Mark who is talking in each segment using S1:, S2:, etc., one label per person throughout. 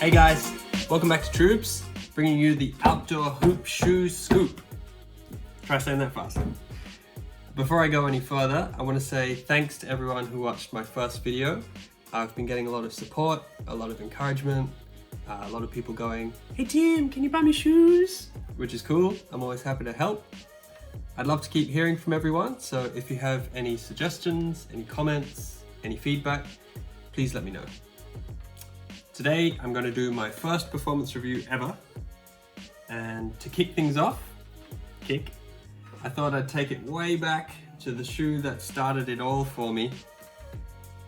S1: Hey guys, welcome back to TROOBS, bringing you the outdoor hoop shoe scoop. Try saying that fast. Before I go any further, I want to say thanks to everyone who watched my first video. I've been getting a lot of support, a lot of encouragement, a lot of people going, "Hey Tim, can you buy me shoes?" Which is cool. I'm always happy to help. I'd love to keep hearing from everyone, so if you have any suggestions, any comments, any feedback, please let me know. Today, I'm going to do my first performance review ever. And to kick things off, I thought I'd take it way back to the shoe that started it all for me.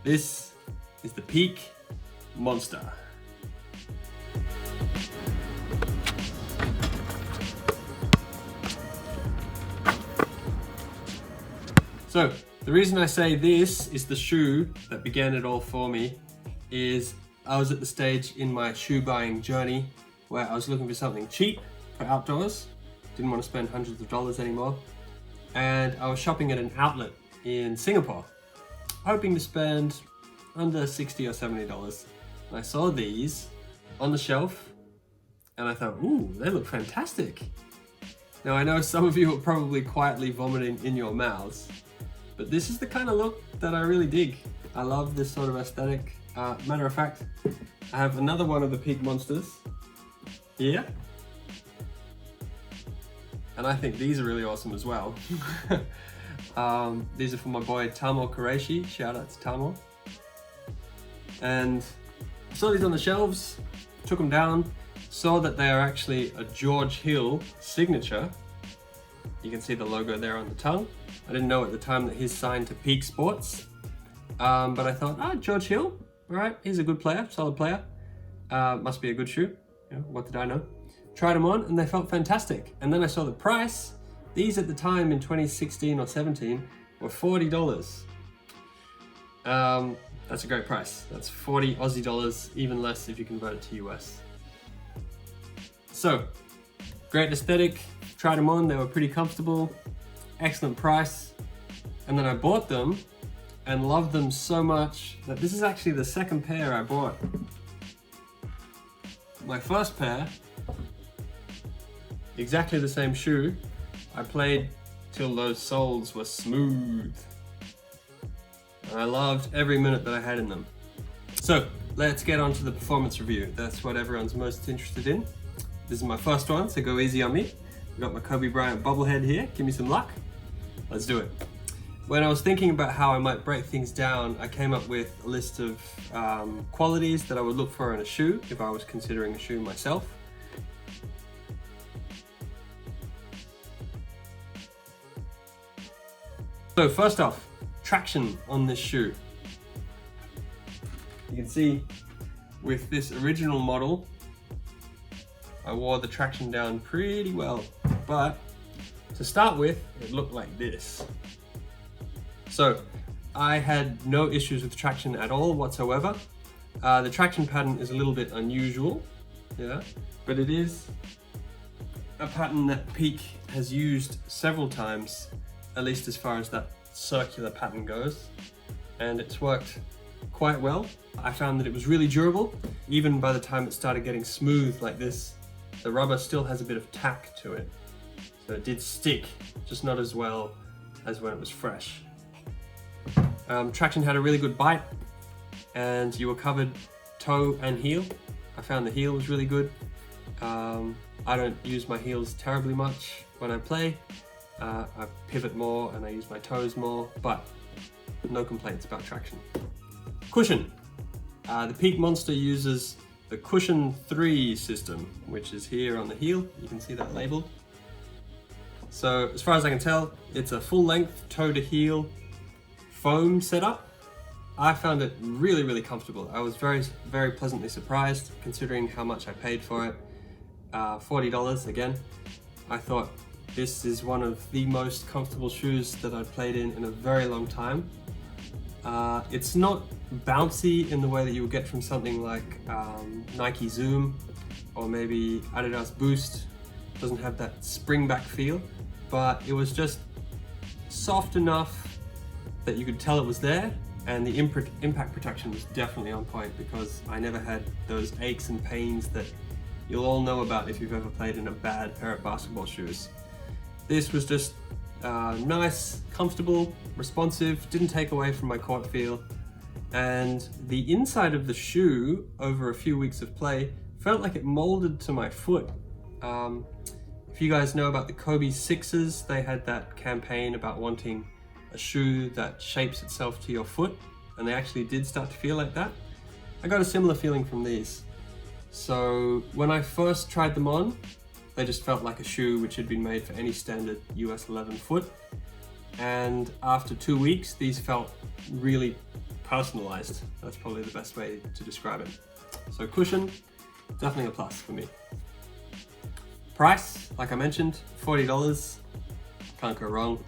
S1: This is the Peak Monster. So, the reason I say this is the shoe that began it all for me is I was at the stage in my shoe buying journey where I was looking for something cheap for outdoors, didn't want to spend hundreds of dollars anymore, and I was shopping at an outlet in Singapore, hoping to spend under $60 or $70. And I saw these on the shelf and I thought, ooh, they look fantastic. Now I know some of you are probably quietly vomiting in your mouths, but this is the kind of look that I really dig. I love this sort of aesthetic. Matter of fact, I have another one of the Peak Monsters here. And I think these are really awesome as well. These are for my boy Tamo Qureshi. Shout out to Tamo. And I saw these on the shelves, took them down, saw that they are actually a George Hill signature. You can see the logo there on the tongue. I didn't know at the time that he's signed to Peak Sports. But I thought, George Hill, all right, he's a good player, solid player. Must be a good shoe. You know, what did I know? Tried them on and they felt fantastic. And then I saw the price. These at the time in 2016 or 17 were $40. That's a great price. That's 40 Aussie dollars, even less if you convert it to US. So, great aesthetic. Tried them on, they were pretty comfortable. Excellent price. And then I bought them and loved them so much that this is actually the second pair I bought. My first pair, exactly the same shoe, I played till those soles were smooth. And I loved every minute that I had in them. So let's get on to the performance review. That's what everyone's most interested in. This is my first one, so go easy on me. I've got my Kobe Bryant bobblehead here. Give me some luck. Let's do it. When I was thinking about how I might break things down, I came up with a list of qualities that I would look for in a shoe if I was considering a shoe myself. So first off, traction on this shoe. You can see with this original model, I wore the traction down pretty well, but to start with, it looked like this. So I had no issues with traction at all whatsoever. The traction pattern is a little bit unusual, yeah, but it is a pattern that Peak has used several times, at least as far as that circular pattern goes, and it's worked quite well. I found that it was really durable. Even by the time it started getting smooth like this, the rubber still has a bit of tack to it. So it did stick, just not as well as when it was fresh. Traction had a really good bite and you were covered toe and heel. I found the heel was really good. I don't use my heels terribly much when I play. I pivot more and I use my toes more, but no complaints about traction. Cushion. The Peak Monster uses the Cushion 3 system, which is here on the heel. You can see that labeled. So as far as I can tell, it's a full length toe to heel foam setup. I found it really, really comfortable. I was very, very pleasantly surprised considering how much I paid for it. $40 again. I thought this is one of the most comfortable shoes that I've played in a very long time. It's not bouncy in the way that you would get from something like Nike Zoom or maybe Adidas Boost. It doesn't have that spring back feel, but it was just soft enough that you could tell it was there And the impact protection was definitely on point because I never had those aches and pains that you'll all know about if you've ever played in a bad pair of basketball shoes. This was just nice, comfortable, responsive, didn't take away from my court feel. And the inside of the shoe, over a few weeks of play, felt like it molded to my foot. If you guys know about the Kobe 6s, they had that campaign about wanting a shoe that shapes itself to your foot, and they actually did start to feel like that. I got a similar feeling from these. So when I first tried them on, they just felt like a shoe which had been made for any standard US 11 foot. And after 2 weeks, these felt really personalized. That's probably the best way to describe it. So cushion, definitely a plus for me. Price, like I mentioned, $40. Can't go wrong.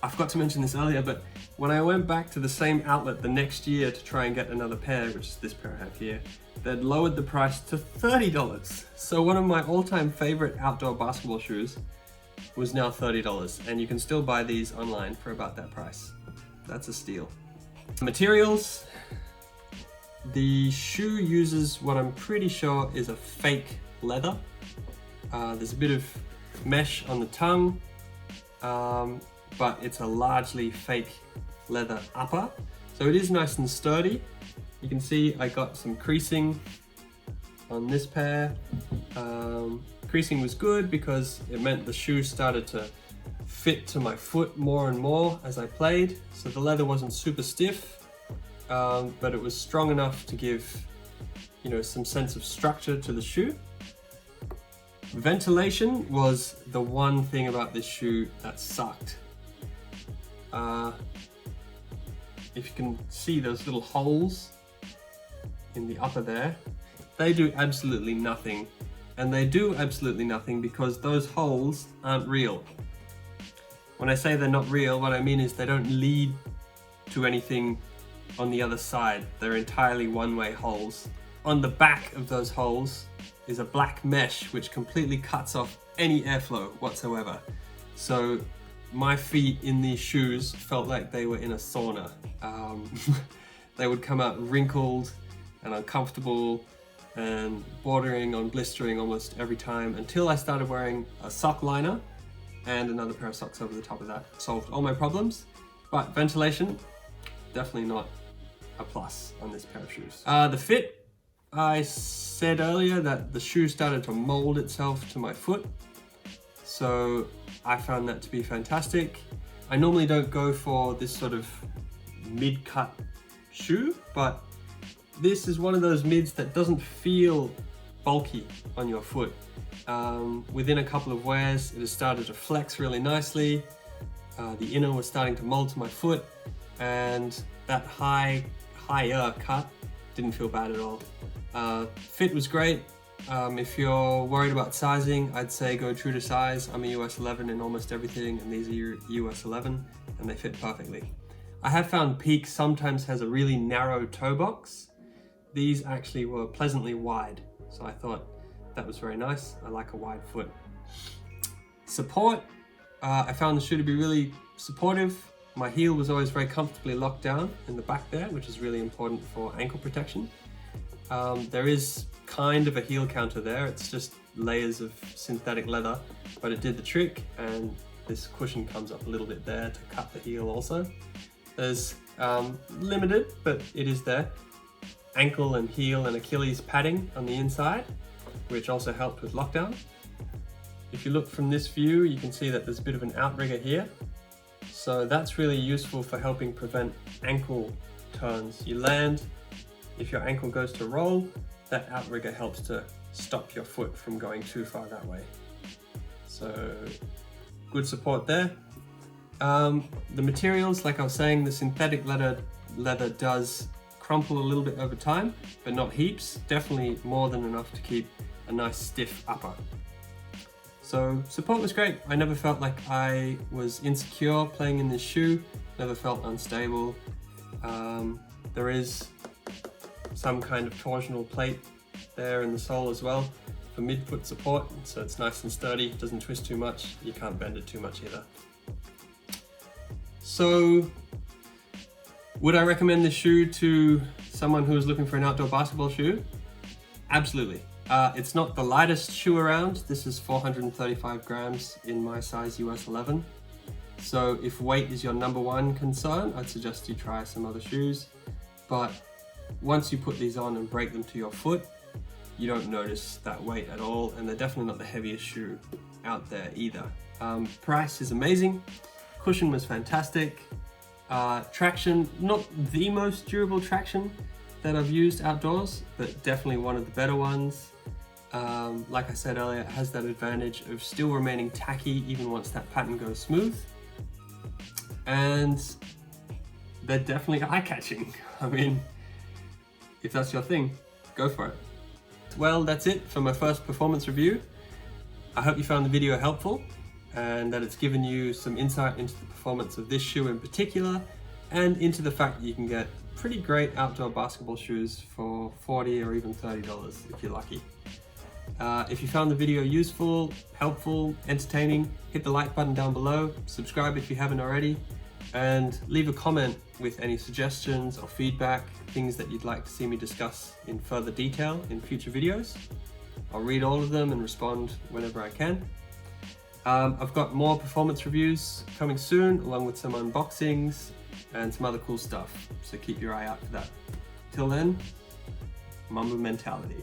S1: I forgot to mention this earlier, but when I went back to the same outlet the next year to try and get another pair, which is this pair I have here, they'd lowered the price to $30. So one of my all-time favorite outdoor basketball shoes was now $30, and you can still buy these online for about that price. That's a steal. Materials. The shoe uses what I'm pretty sure is a fake leather. There's a bit of mesh on the tongue, but it's a largely fake leather upper. So it is nice and sturdy. You can see I got some creasing on this pair. Creasing was good because it meant the shoe started to fit to my foot more and more as I played. So the leather wasn't super stiff, but it was strong enough to give, you know, some sense of structure to the shoe. Ventilation was the one thing about this shoe that sucked. If you can see those little holes in the upper there, they do absolutely nothing. And they do absolutely nothing because those holes aren't real. When I say they're not real, what I mean is they don't lead to anything on the other side. They're entirely one-way holes. On the back of those holes is a black mesh which completely cuts off any airflow whatsoever. So my feet in these shoes felt like they were in a sauna. They would come out wrinkled and uncomfortable and bordering on blistering almost every time until I started wearing a sock liner and another pair of socks over the top of that. Solved all my problems, but ventilation, definitely not a plus on this pair of shoes. The fit, I said earlier that the shoe started to mold itself to my foot, so I found that to be fantastic. I normally don't go for this sort of mid-cut shoe, but this is one of those mids that doesn't feel bulky on your foot. Within a couple of wears, it has started to flex really nicely. The inner was starting to mold to my foot, and that higher cut didn't feel bad at all. Fit was great. If you're worried about sizing, I'd say go true to size. I'm a US 11 in almost everything, and these are US 11, and they fit perfectly. I have found Peak sometimes has a really narrow toe box. These actually were pleasantly wide, so I thought that was very nice. I like a wide foot. Support, I found the shoe to be really supportive. My heel was always very comfortably locked down in the back there, which is really important for ankle protection. There is kind of a heel counter there. It's just layers of synthetic leather, but it did the trick, and this cushion comes up a little bit there to cut the heel also. There's limited, but it is there. Ankle and heel and Achilles padding on the inside, which also helped with lockdown. If you look from this view, you can see that there's a bit of an outrigger here. So that's really useful for helping prevent ankle turns. You land, if your ankle goes to roll, that outrigger helps to stop your foot from going too far that way. So good support there. The materials, like I was saying, the synthetic leather does crumple a little bit over time, but not heaps. Definitely more than enough to keep a nice stiff upper. So support was great. I never felt like I was insecure playing in this shoe, never felt unstable. There is some kind of torsional plate there in the sole as well for mid-foot support, so it's nice and sturdy, doesn't twist too much, you can't bend it too much either. So Would I recommend this shoe to someone who is looking for an outdoor basketball shoe? Absolutely. It's not the lightest shoe around. This is 435 grams in my size US 11. So if weight is your #1 concern, I'd suggest you try some other shoes. But once you put these on and break them to your foot, you don't notice that weight at all, and they're definitely not the heaviest shoe out there either. Price is amazing. Cushion was fantastic. Traction, not the most durable traction that I've used outdoors, but definitely one of the better ones. Like I said earlier, it has that advantage of still remaining tacky even once that pattern goes smooth. And they're definitely eye-catching. I mean, if that's your thing, go for it. Well, that's it for my first performance review. I hope you found the video helpful and that it's given you some insight into the performance of this shoe in particular, and into the fact that you can get pretty great outdoor basketball shoes for $40 or even $30 if you're lucky. If you found the video useful, helpful, entertaining, hit the like button down below, subscribe if you haven't already, and leave a comment with any suggestions or feedback, things that you'd like to see me discuss in further detail in future videos. I'll read all of them and respond whenever I can. I've got more performance reviews coming soon, along with some unboxings and some other cool stuff, so keep your eye out for that. Till then, Mamba mentality.